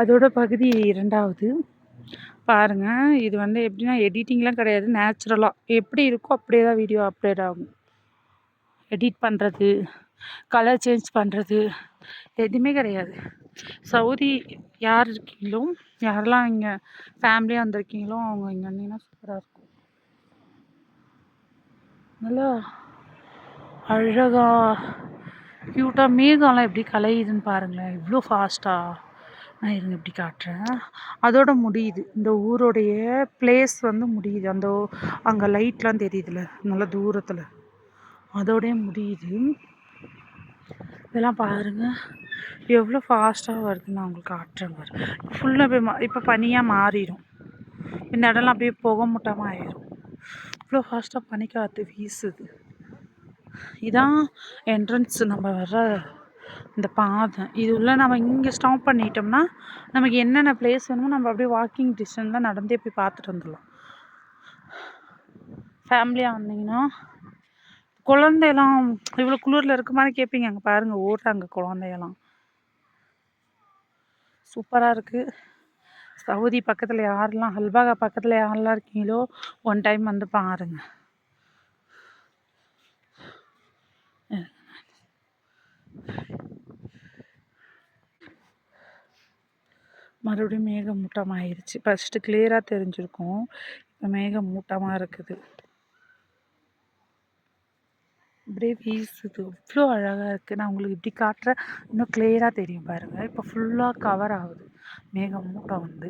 அதோட பகுதி 2வது பாருங்கள். இது வந்து எப்படின்னா எடிட்டிங்லாம் கிடையாது, நேச்சுரலாக எப்படி இருக்கோ அப்படியே தான் வீடியோ அப்லோட் ஆகும். எடிட் பண்ணுறது, கலர் சேஞ்ச் பண்ணுறது எதுவுமே கிடையாது. சவுதி யார் இருக்கீங்களோ, யாரெல்லாம் இங்கே ஃபேமிலியாக வந்திருக்கீங்களோ அவங்க இங்கே வந்தீங்கன்னா சூப்பராக இருக்கும். நல்லா அழகாக க்யூட்டாக மேகம்லாம் எப்படி கலையுதுன்னு பாருங்களேன், இவ்வளோ ஃபாஸ்ட்டாக. நான் இருங்க இப்படி காட்டுறேன். அதோட முடியுது இந்த ஊருடைய பிளேஸ் வந்து முடியுது. அந்த அங்கே லைட்லாம் தெரியுதுல்ல நல்லா தூரத்தில், அதோடய முடியுது. இதெல்லாம் பாருங்கள் எவ்வளோ ஃபாஸ்ட்டாக வருதுன்னு நான் உங்களுக்கு காட்டுறேன் பாரு. ஃபுல்லாக போய் இப்போ பனியாக மாறிடும். இந்த இடம்லாம் அப்படியே புகை மூட்டமாக ஆயிடும். இவ்வளோ ஃபாஸ்ட்டாக பனிக்காற்று வீசுது. இதான் என்ட்ரன்ஸ் நம்ம வர்ற இந்த பாதை. இது உள்ள நம்ம இங்கே ஸ்டாப் பண்ணிட்டோம்னா நமக்கு என்னென்ன பிளேஸ் வேணுமோ நம்ம அப்படியே வாக்கிங் டிஸ்டன்ஸில் நடந்தே போய் பார்த்துட்டு வந்துடலாம். ஃபேமிலியாக வந்தீங்கன்னா குழந்தையெல்லாம் இவ்வளோ குளிரில் இருக்க மாதிரி கேட்பீங்க. அங்கே பாருங்கள் ஓடுறாங்க குழந்தையெல்லாம், சூப்பராக இருக்குது. சவுதி பக்கத்தில் யாரெல்லாம், அல்பாகா பக்கத்தில் யாரெல்லாம் இருக்கீங்களோ ஒன் டைம் வந்து பாருங்கள். மறுபடியும் மேகமூட்டமாக ஆயிடுச்சு. ஃபஸ்ட்டு கிளியராக தெரிஞ்சிருக்கும், இப்போ மேகமூட்டமாக இருக்குது. அப்படியே வீசுது, அவ்வளோ அழகாக இருக்குது. நான் உங்களுக்கு இப்படி காட்டுறேன், இன்னும் கிளியராக தெரியும் பாருங்கள். இப்போ ஃபுல்லாக கவர் ஆகுது மேகமூட்டம் வந்து.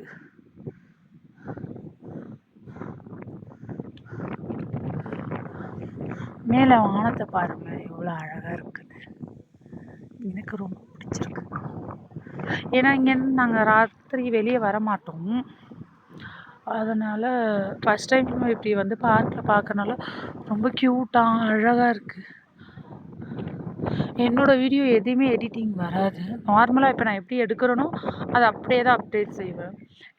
மேலே வானத்தை பாருங்கள் எவ்வளோ அழகாக இருக்குது. எனக்கு ரொம்ப பிடிச்சிருக்கு. ஏன்னா இங்கேருந்து நாங்கள் ராத்திரி வெளியே வர மாட்டோம். அதனால் ஃபஸ்ட் டைம் இப்படி வந்து பார்க்கில் பார்க்கறனால ரொம்ப க்யூட்டாக அழகாக இருக்குது. என்னோடய வீடியோ எதுவுமே எடிட்டிங் வராது. நார்மலாக இப்போ நான் எப்படி எடுக்கிறேனோ அதை அப்படியே தான் அப்டேட் செய்வேன்.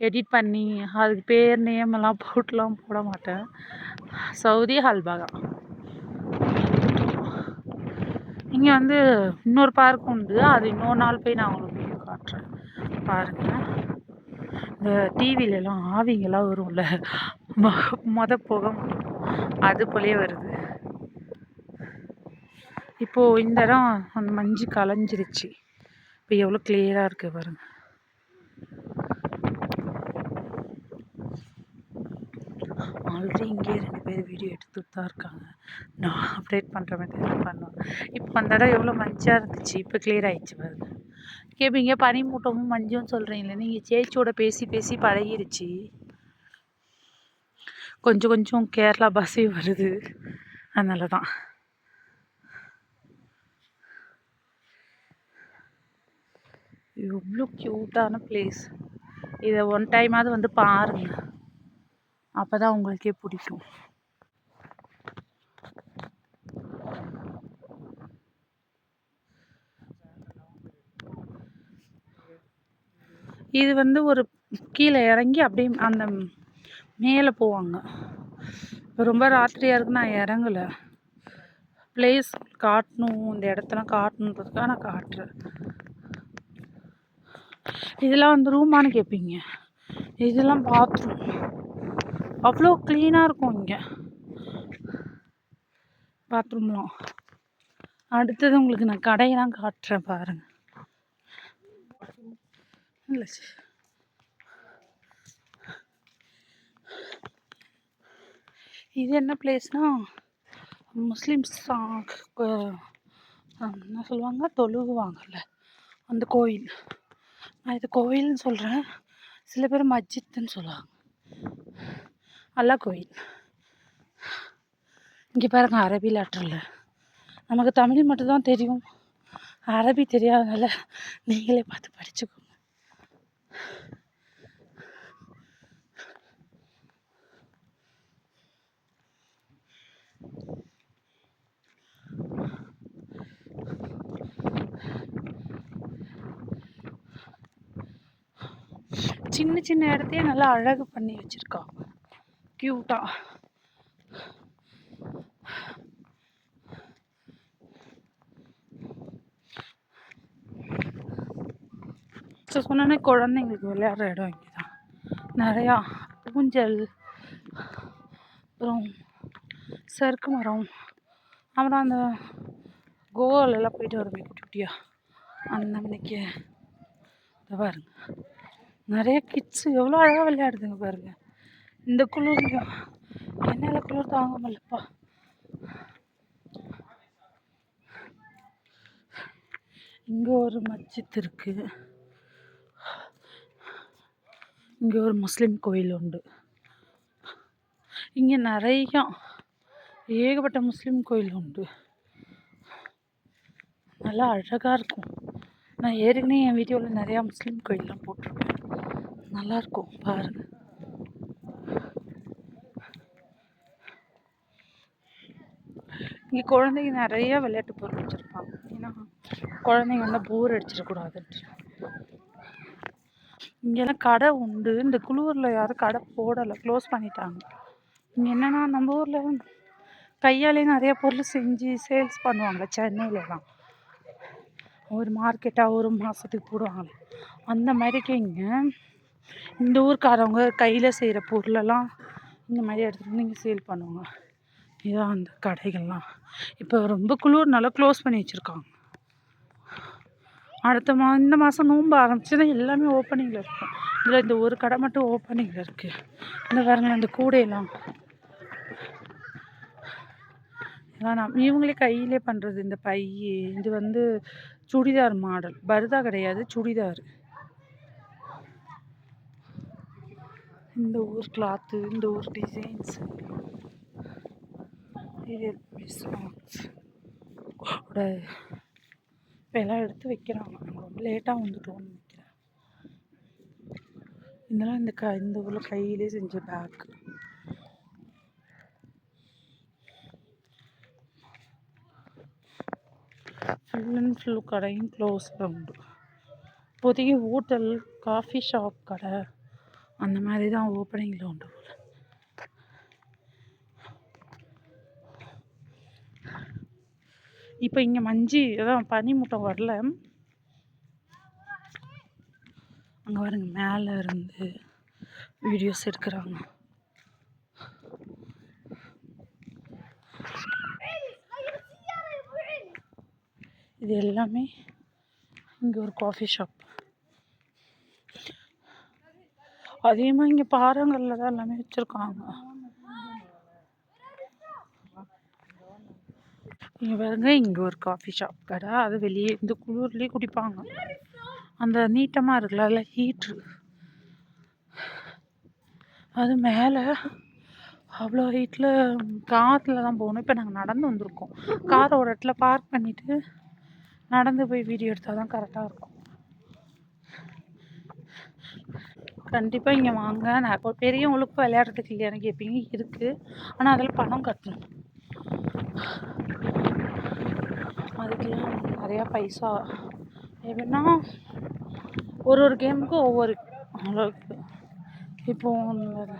எடிட் பண்ணி அதுக்கு பேர் நேமெல்லாம் போட்டுலாம் போட மாட்டேன். Saudi Alpaca. இங்கே வந்து இன்னொரு பார்க் உண்டு, அது இன்னொரு நாள் போய் நான் உங்களுக்கு வீடியோ காட்டுறேன் பாருங்கள். இந்த டிவிலெலாம் ஆவிங்கெல்லாம் வரும்ல, போக அது போலே வருது. இப்போது இந்த இடம் அந்த மஞ்சு கலைஞ்சிருச்சு. இப்போ எவ்வளோ கிளியராக இருக்குது பாருங்கள். ஆல்ரெடி இங்கே 2 பேர் வீடியோ எடுத்துட்டு தான் இருக்காங்க. நான் அப்டேட் பண்ணுற மாதிரி தான் பண்ணுவேன். இப்போ அந்த இடம் எவ்வளோ மஞ்சாக இருந்துச்சு, இப்போ கிளியர் ஆகிடுச்சு பாருங்க. கேட்பீங்க பனிமூட்டமும் மஞ்சும் சொல்கிறீங்களே, நீங்கள் சேச்சியோட பேசி பேசி பழகிருச்சு. கொஞ்சம் கொஞ்சம் கேரளா பாஷை வருது, அதனால தான். எவ்வளோ க்யூட்டான பிளேஸ். இதை ஒன் டைமாவது வந்து பாருங்கள், அப்போ தான் உங்களுக்கே பிடிக்கும். இது வந்து ஒரு கீழே இறங்கி அப்படியே அந்த மேலே போவாங்க. இப்போ ரொம்ப ராத்திரியாக இருக்கு, நான் இறங்கலை. பிளேஸ் காட்டணும், இந்த இடத்தெல்லாம் காட்டணுன்றதுக்காக நான் காட்டுறேன். இதெல்லாம் வந்து ரூமானு கேட்பீங்க, இதெல்லாம் பாத்ரூம். அவ்வளோ க்ளீனாக இருக்கும் இங்கே பாத்ரூம்லாம். அடுத்தது உங்களுக்கு நான் கடையெல்லாம் காட்டுறேன் பாருங்கள். இல்லை இது என்ன பிளேஸ்னால் முஸ்லீம்ஸ் என்ன சொல்லுவாங்க, தொழுகுவாங்கல்ல அந்த கோயில். நான் இது கோயில்னு சொல்கிறேன், சில பேர் மஸ்ஜித்துன்னு சொல்லுவாங்க. அல்லா கோயில். இங்கே பாருங்க அரபி லெட்டரில். நமக்கு தமிழ் மட்டும்தான் தெரியும், அரபி தெரியாதனால நீங்களே பார்த்து படிச்சுக்கோங்க. சின்ன சின்ன இடத்தையே நல்லா அழகு பண்ணி வச்சுருக்காங்க க்யூட்டாக. சொன்னோன்னே குழந்தைங்களுக்கு விளையாடுற இடம் இங்கே தான் நிறையா ஊஞ்சல், அப்புறம் சறுக்கு மரம், அப்புறம் அந்த கோவாலெல்லாம் போயிட்டு வருமே குட்டி குட்டியாக அந்த மணிக்கு இதை பாருங்க நிறைய கிட்ஸு எவ்வளோ அழகாக விளையாடுதுங்க பாருங்க. இந்த குளிர்லையும் என்னால் குளிர் தாங்க முடியலப்பா. இங்கே ஒரு மஸ்ஜித் இருக்குது, இங்கே ஒரு முஸ்லீம் கோயில் உண்டு. இங்கே நிறையா ஏகப்பட்ட முஸ்லீம் கோயில் உண்டு. நல்லா அழகாக இருக்கும். நான் ஏற்கனவே என் வீடியோவில் நிறையா முஸ்லீம் கோயிலெலாம் போட்டிருப்பேன். நல்லாயிருக்கும் பாருங்கள். இங்கே குழந்தைங்க நிறையா விளையாட்டு பொருள் வச்சுருப்பாங்க. ஏன்னா குழந்தைங்க வந்து போர் அடிச்சிடக்கூடாதுன்ட்டு. இங்கெல்லாம் கடை உண்டு. இந்த குளூரில் யாரும் கடை போடலை, க்ளோஸ் பண்ணிட்டாங்க. இங்கே என்னென்னா நம்ம ஊரில் கையாலே நிறைய பொருள் செஞ்சு சேல்ஸ் பண்ணுவாங்க. சென்னையிலலாம் ஒரு மார்க்கெட்டாக ஒரு மாதத்துக்கு போடுவாங்க. அந்த மாதிரிக்கு இங்கே இந்த ஊருக்காரவங்க கையில் செய்கிற பொருளெல்லாம் இந்த மாதிரி எடுத்துகிட்டு வந்து இங்கே சேல் பண்ணுவாங்க. இதான் அந்த கடைகள்லாம். இப்போ ரொம்ப குளிர்னால க்ளோஸ் பண்ணி வச்சுருக்காங்க. இந்த மாதம் நோன்பு ஆரம்பிச்சுன்னா எல்லாமே ஓப்பனிங்கில் இருக்கும். இதில் இந்த ஒரு கடை மட்டும் ஓப்பனிங்கில் இருக்குது. இந்த பாருங்களேன், அந்த கூடையெல்லாம் இதெல்லாம் இவங்களே கையிலே பண்ணுறது. இந்த பை இது வந்து சுடிதார் மாடல், பர்தா கிடையாது, சுடிதார். இந்த ஊர் கிளாத்து, இந்த ஊர் டிசைன்ஸ், இது இப்போ எல்லாம் எடுத்து வைக்கிறாங்க. நாங்கள் ரொம்ப லேட்டாக வந்துட்டோம்னு நினைக்கிறேன். இதெல்லாம் இந்த ஊரில் கையிலே செஞ்ச பேக். ஃபுல் அண்ட் ஃபுல் கடையும் க்ளோஸில் உண்டு. இப்போதைக்கு ஹோட்டல், காஃபி ஷாப் கடை அந்த மாதிரி தான் ஓப்பனிங்கில் உண்டு. இப்போ இங்கே அதான் பனிமூட்டம் வரல. அங்கே பாருங்க, மேலே இருந்து வீடியோஸ் எடுக்கிறாங்க. இது எல்லாமே இங்கே ஒரு காஃபி ஷாப். அதிகமாக இங்கே பாறங்களில் தான் எல்லாமே வச்சுருக்காங்க. இங்கே பாருங்க, இங்கே ஒரு காஃபி ஷாப் கடை. அது வெளியே இந்த குளிர்லேயே குடிப்பாங்க. அந்த நீட்டமாக இருக்குல்ல, அதில் ஹீட்ரு. அது மேலே அவ்வளோ ஹீட்டில் காற்றுல தான் போகணும். இப்போ நாங்கள் நடந்து வந்திருக்கோம். காரை ஒரு இடத்துல பார்க் பண்ணிவிட்டு நடந்து போய் வீடியோ எடுத்தால் தான் கரெக்டாக இருக்கும். கண்டிப்பாக இங்கே வாங்க. நான் இப்போ பெரியவங்களுக்கு விளையாடுறதுக்கு இல்லையானு கேட்பீங்க, இருக்குது. ஆனால் அதில் பணம் கட்டணும். அதுக்கெல்லாம் நிறையா பைசா. எப்படின்னா ஒரு கேமுக்கும் ஒவ்வொரு அளவுக்கு. இப்போது